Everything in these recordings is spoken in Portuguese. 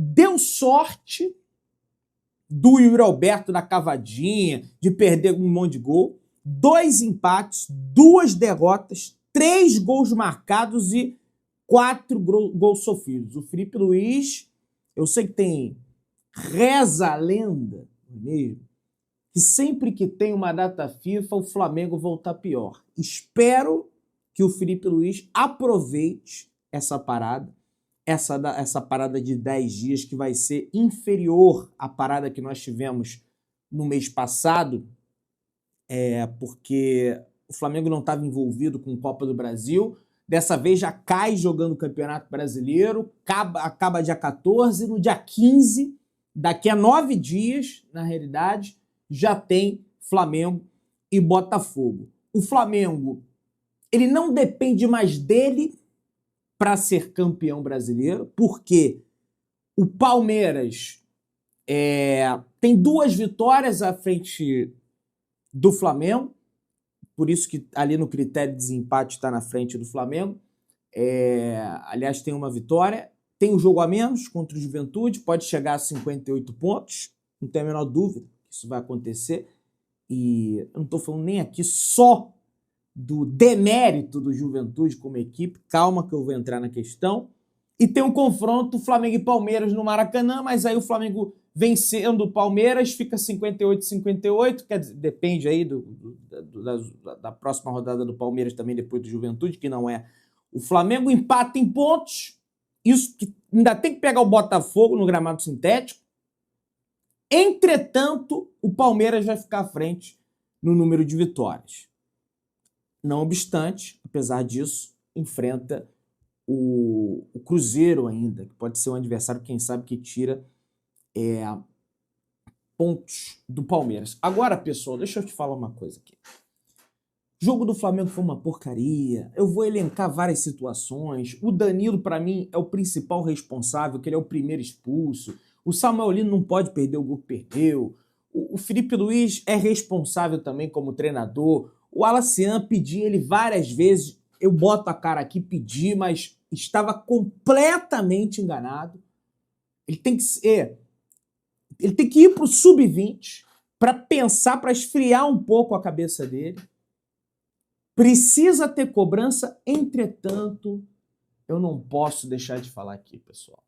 deu sorte do Yuri Alberto na cavadinha, de perder um monte de gol, 2 empates, 2 derrotas, 3 gols marcados e 4 gols sofridos. O Felipe Luiz, eu sei que reza a lenda, não é mesmo? Que sempre que tem uma data FIFA, o Flamengo volta pior. Espero que o Felipe Luiz aproveite essa parada, essa parada de 10 dias, que vai ser inferior à parada que nós tivemos no mês passado, porque o Flamengo não estava envolvido com Copa do Brasil. Dessa vez já cai jogando o Campeonato Brasileiro, acaba dia 14, no dia 15, daqui a 9 dias, na realidade, já tem Flamengo e Botafogo. O Flamengo, ele não depende mais dele para ser campeão brasileiro, porque o Palmeiras tem 2 vitórias à frente do Flamengo, por isso que ali no critério de desempate está na frente do Flamengo. Aliás, tem uma vitória, tem um jogo a menos contra o Juventude, pode chegar a 58 pontos, não tem a menor dúvida que isso vai acontecer. E eu não estou falando nem aqui só do demérito do Juventude como equipe, calma que eu vou entrar na questão. E tem um confronto Flamengo e Palmeiras no Maracanã, mas aí o Flamengo vencendo o Palmeiras fica 58-58, quer dizer, depende aí da próxima rodada do Palmeiras também, depois do Juventude, que não é o Flamengo. Empata em pontos, isso que ainda tem que pegar o Botafogo no gramado sintético. Entretanto, o Palmeiras vai ficar à frente no número de vitórias. Não obstante, apesar disso, enfrenta o Cruzeiro ainda, que pode ser um adversário, quem sabe, que tira pontos do Palmeiras. Agora, pessoal, deixa eu te falar uma coisa aqui. O jogo do Flamengo foi uma porcaria. Eu vou elencar várias situações. O Danilo, para mim, é o principal responsável, que ele é o primeiro expulso. O Samuel Lino não pode perder o gol que perdeu. O Felipe Luiz é responsável também como treinador. O Alacian pedi ele várias vezes. Eu boto a cara aqui, pedi, mas estava completamente enganado. Ele tem que ir para o sub-20 para pensar, para esfriar um pouco a cabeça dele. Precisa ter cobrança, entretanto, eu não posso deixar de falar aqui, pessoal.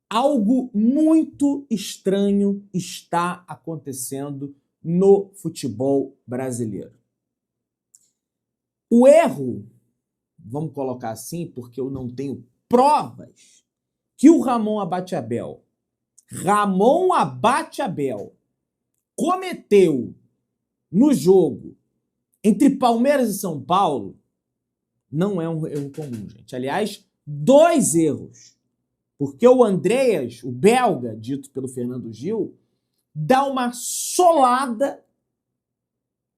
Algo muito estranho está acontecendo no futebol brasileiro. O erro, vamos colocar assim, porque eu não tenho provas, que o Ramon Abate-Abel cometeu no jogo entre Palmeiras e São Paulo, não é um erro comum, gente. Aliás, 2 erros. Porque o Andreas, o belga, dito pelo Fernando Gil, dá uma solada,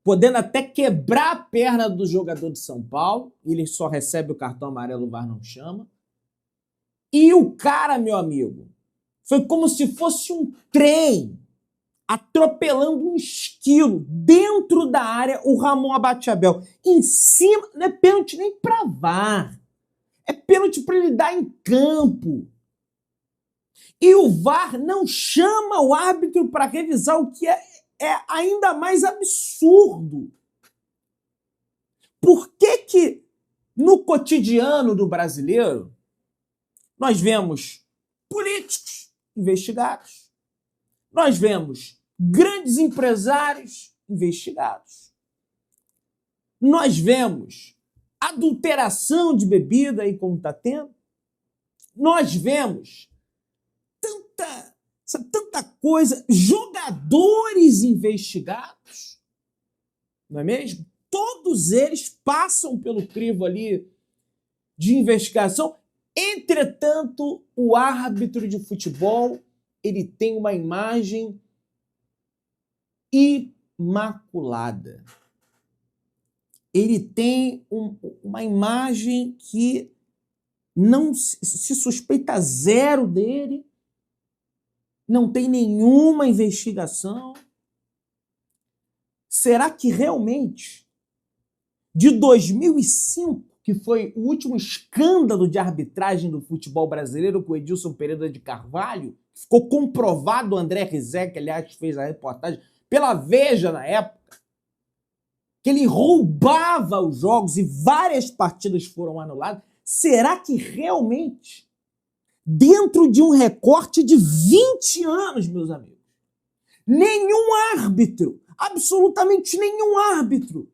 podendo até quebrar a perna do jogador de São Paulo. Ele só recebe o cartão amarelo, o VAR não chama. E o cara, meu amigo, foi como se fosse um trem atropelando um esquilo dentro da área, o Ramon Abate-Abel. Em cima, não é pênalti nem pra VAR. É pênalti para ele dar em campo. E o VAR não chama o árbitro para revisar, o que é ainda mais absurdo. Por que no cotidiano do brasileiro nós vemos políticos investigados, nós vemos grandes empresários investigados, nós vemos adulteração de bebida aí como está tendo, nós vemos tanta coisa, jogadores investigados, não é mesmo? Todos eles passam pelo crivo ali de investigação. Entretanto, o árbitro de futebol, ele tem uma imagem imaculada. Ele tem uma imagem que não se suspeita zero dele, não tem nenhuma investigação. Será que realmente, de 2005, que foi o último escândalo de arbitragem do futebol brasileiro com o Edilson Pereira de Carvalho, ficou comprovado, o André Rizek, aliás, fez a reportagem pela Veja na época, que ele roubava os jogos e várias partidas foram anuladas. Será que realmente, dentro de um recorte de 20 anos, meus amigos, nenhum árbitro, absolutamente nenhum árbitro,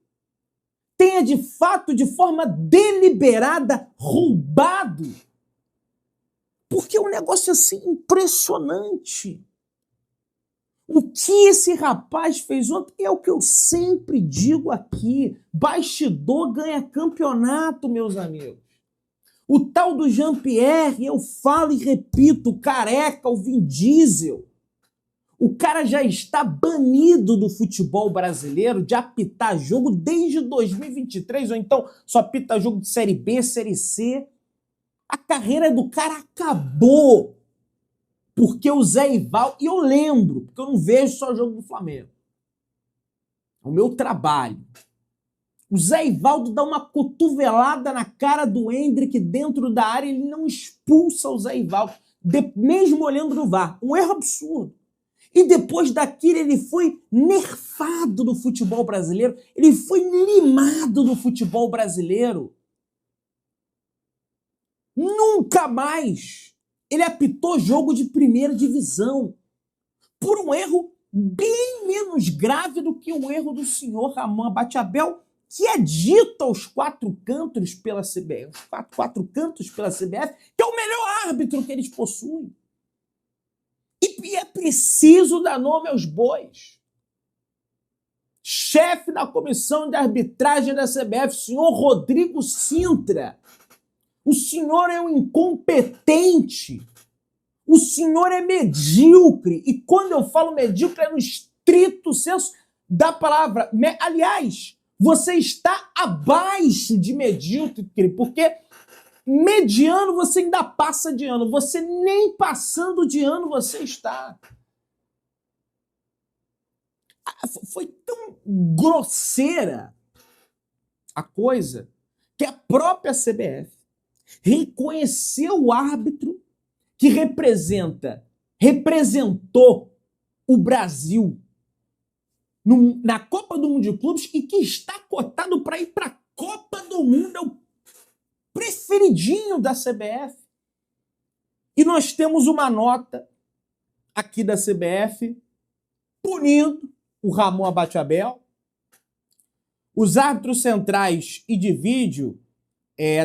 tenha de fato, de forma deliberada, roubado? Porque é um negócio assim impressionante. O que esse rapaz fez ontem é o que eu sempre digo aqui. Bastidor ganha campeonato, meus amigos. O tal do Jean-Pierre, eu falo e repito, o Careca, o Vin Diesel. O cara já está banido do futebol brasileiro de apitar jogo desde 2023, ou então só apita jogo de Série B, Série C. A carreira do cara acabou. Porque o Zé Ivaldo, e eu lembro, porque eu não vejo só jogo do Flamengo. É o meu trabalho. O Zé Ivaldo dá uma cotovelada na cara do Endrick dentro da área, ele não expulsa o Zé Ivaldo, mesmo olhando no VAR. Um erro absurdo. E depois daquilo ele foi nerfado no futebol brasileiro, ele foi limado no futebol brasileiro. Nunca mais ele apitou jogo de primeira divisão por um erro bem menos grave do que o erro do senhor Ramon Abateabel, que é dito aos quatro cantos pela CBF, quatro cantos pela CBF, que é o melhor árbitro que eles possuem. E é preciso dar nome aos bois. Chefe da comissão de arbitragem da CBF, senhor Rodrigo Sintra. O senhor é um incompetente. O senhor é medíocre. E quando eu falo medíocre, é no estrito senso da palavra. Aliás, você está abaixo de medíocre, porque mediano você ainda passa de ano. Você nem passando de ano você está. Foi tão grosseira a coisa que a própria CBF reconheceu o árbitro que representou o Brasil na Copa do Mundo de Clubes e que está cotado para ir para a Copa do Mundo, é o preferidinho da CBF. E nós temos uma nota aqui da CBF punindo o Ramon Abateabel, os árbitros centrais e de vídeo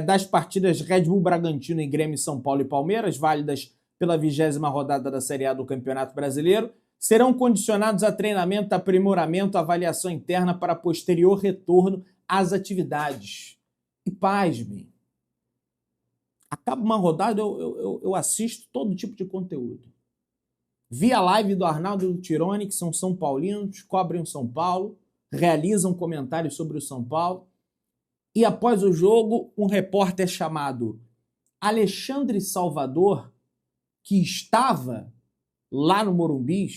das partidas Red Bull Bragantino e Grêmio São Paulo e Palmeiras, válidas pela 20ª rodada da Série A do Campeonato Brasileiro, serão condicionados a treinamento, aprimoramento, avaliação interna para posterior retorno às atividades. E pasmem, acaba uma rodada, eu assisto todo tipo de conteúdo. Vi a live do Arnaldo e do Tirone, que são São Paulinos, cobrem o São Paulo, realizam comentários sobre o São Paulo. E após o jogo, um repórter chamado Alexandre Salvador, que estava lá no Morumbi,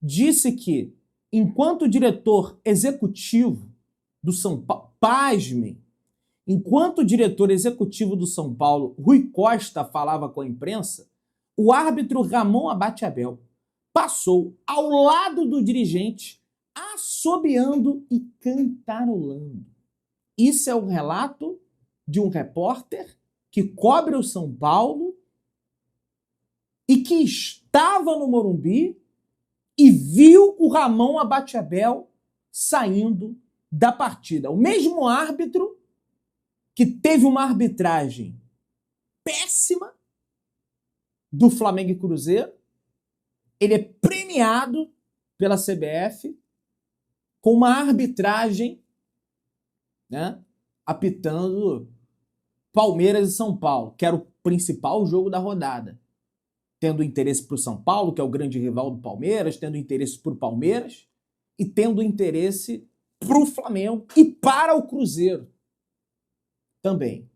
disse que, enquanto o diretor executivo do São Paulo, pasmem, enquanto o diretor executivo do São Paulo, Rui Costa, falava com a imprensa, o árbitro Ramon Abateabel passou ao lado do dirigente, assobiando e cantarolando. Isso é um relato de um repórter que cobre o São Paulo e que estava no Morumbi e viu o Ramon Abateabel saindo da partida. O mesmo árbitro que teve uma arbitragem péssima do Flamengo e Cruzeiro, ele é premiado pela CBF com uma arbitragem, apitando Palmeiras e São Paulo, que era o principal jogo da rodada. Tendo interesse para o São Paulo, que é o grande rival do Palmeiras, tendo interesse para o Palmeiras e tendo interesse para o Flamengo e para o Cruzeiro também.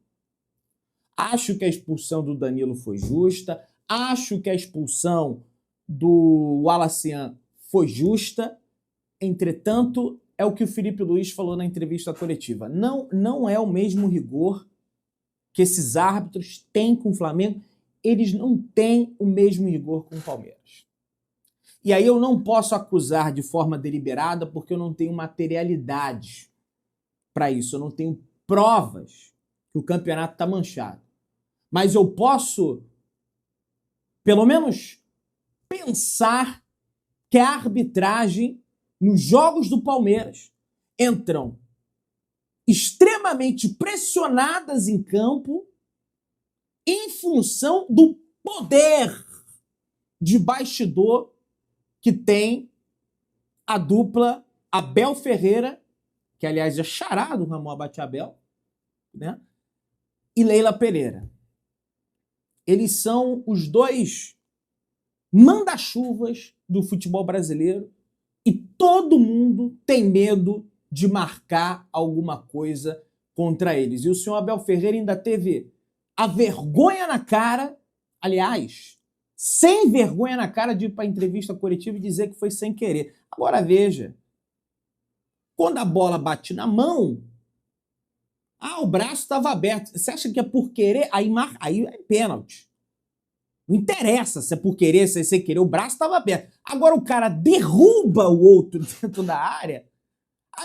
Acho que a expulsão do Danilo foi justa, acho que a expulsão do Wallacian foi justa, entretanto, é o que o Felipe Luiz falou na entrevista coletiva. Não é o mesmo rigor que esses árbitros têm com o Flamengo. Eles não têm o mesmo rigor com o Palmeiras. E aí eu não posso acusar de forma deliberada porque eu não tenho materialidade para isso. Eu não tenho provas que o campeonato está manchado. Mas eu posso, pelo menos, pensar que a arbitragem nos jogos do Palmeiras entram extremamente pressionadas em campo em função do poder de bastidor que tem a dupla Abel Ferreira, que aliás é xará do Ramon Abate-Abel, né? E Leila Pereira. Eles são os dois manda-chuvas do futebol brasileiro e todo mundo tem medo de marcar alguma coisa contra eles. E o senhor Abel Ferreira ainda teve a vergonha na cara, aliás, sem vergonha na cara de ir para a entrevista coletiva e dizer que foi sem querer. Agora veja, quando a bola bate na mão, o braço estava aberto. Você acha que é por querer? Aí é pênalti. Não interessa se é por querer, se é sem querer, o braço estava aberto. Agora o cara derruba o outro dentro da área.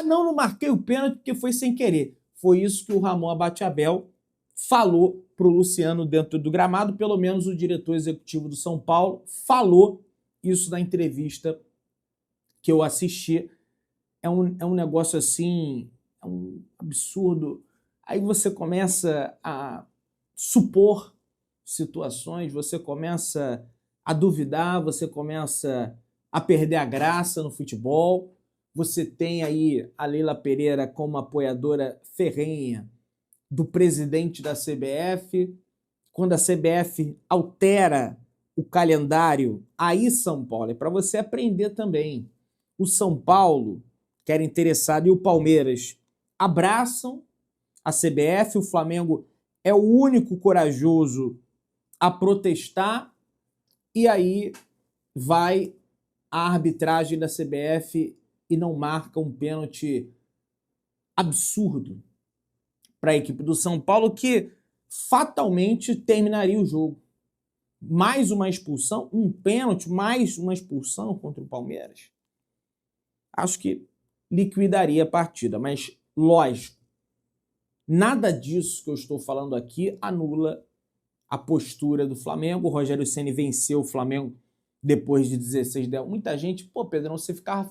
Não marquei o pênalti porque foi sem querer. Foi isso que o Ramon Abate-Abel falou para o Luciano dentro do gramado, pelo menos o diretor executivo do São Paulo falou isso na entrevista que eu assisti. É um negócio assim, é um absurdo. Aí você começa a supor situações, você começa a duvidar, você começa a perder a graça no futebol. Você tem aí a Leila Pereira como apoiadora ferrenha do presidente da CBF. Quando a CBF altera o calendário, aí São Paulo, é para você aprender também. O São Paulo, que era interessado, e o Palmeiras abraçam a CBF, o Flamengo é o único corajoso a protestar, e aí vai a arbitragem da CBF e não marca um pênalti absurdo para a equipe do São Paulo, que fatalmente terminaria o jogo. Mais uma expulsão, um pênalti, mais uma expulsão contra o Palmeiras. Acho que liquidaria a partida, mas lógico, nada disso que eu estou falando aqui anula a postura do Flamengo. O Rogério Ceni venceu o Flamengo depois de 16-10. Muita gente, Pedrão, você fica,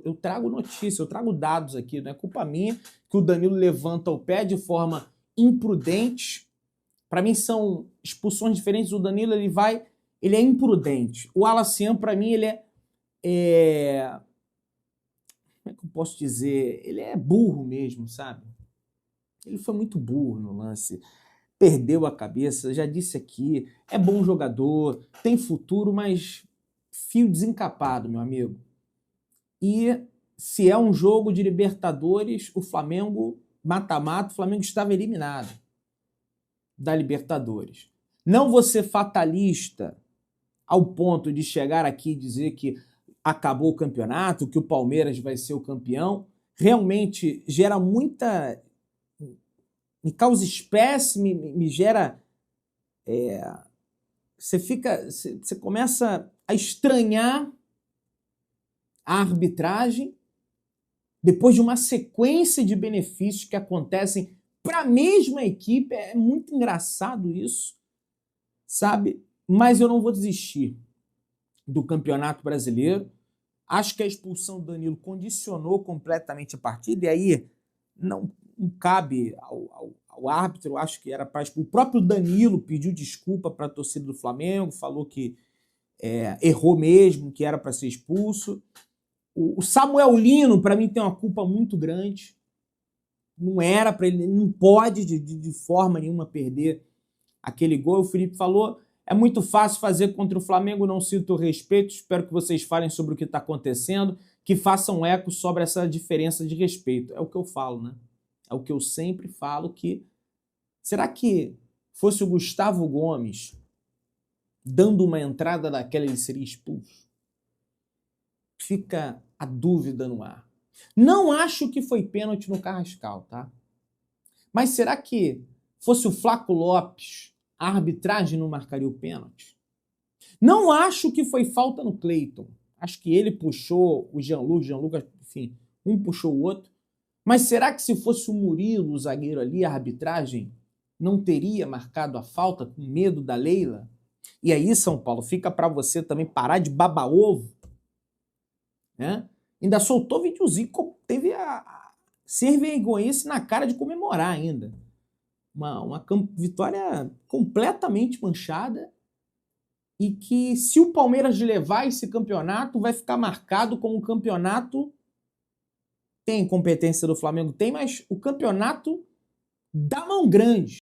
eu trago notícia, eu trago dados aqui, não é culpa minha que o Danilo levanta o pé de forma imprudente. Para mim são expulsões diferentes. O Danilo, ele é imprudente. O Alacian, para mim, ele como é que eu posso dizer? Ele é burro mesmo, sabe? Ele foi muito burro no lance. Perdeu a cabeça, já disse aqui, é bom jogador, tem futuro, mas fio desencapado, meu amigo. E se é um jogo de Libertadores, o Flamengo, mata-mata, o Flamengo estava eliminado da Libertadores. Não vou ser fatalista ao ponto de chegar aqui e dizer que acabou o campeonato, que o Palmeiras vai ser o campeão. Realmente gera muita... me causa espécie, me gera... Você começa a estranhar a arbitragem depois de uma sequência de benefícios que acontecem para a mesma equipe. É muito engraçado isso, sabe? Mas eu não vou desistir do Campeonato Brasileiro. Acho que a expulsão do Danilo condicionou completamente a partida, e aí não cabe ao árbitro. Acho que era para... O próprio Danilo pediu desculpa para a torcida do Flamengo, falou que errou mesmo, que era para ser expulso. O Samuel Lino, para mim, tem uma culpa muito grande. Não era para ele, não pode de forma nenhuma perder aquele gol. O Felipe falou, é muito fácil fazer contra o Flamengo, não sinto respeito, espero que vocês falem sobre o que está acontecendo, que façam eco sobre essa diferença de respeito. É o que eu falo, né? É o que eu sempre falo, que será que fosse o Gustavo Gomes dando uma entrada daquela, ele seria expulso? Fica a dúvida no ar. Não acho que foi pênalti no Carrascal, tá? Mas será que fosse o Flaco Lopes, a arbitragem não marcaria o pênalti? Não acho que foi falta no Cleiton. Acho que ele puxou o Gianluca, enfim, um puxou o outro. Mas será que se fosse o Murilo, o zagueiro ali, a arbitragem não teria marcado a falta com medo da Leila? E aí, São Paulo, fica para você também parar de baba-ovo, né? Ainda soltou videozinho, teve a ser vergonhice na cara de comemorar ainda. Uma vitória completamente manchada e que, se o Palmeiras levar esse campeonato, vai ficar marcado como um campeonato. Tem competência do Flamengo? Tem, mas o campeonato da mão grande.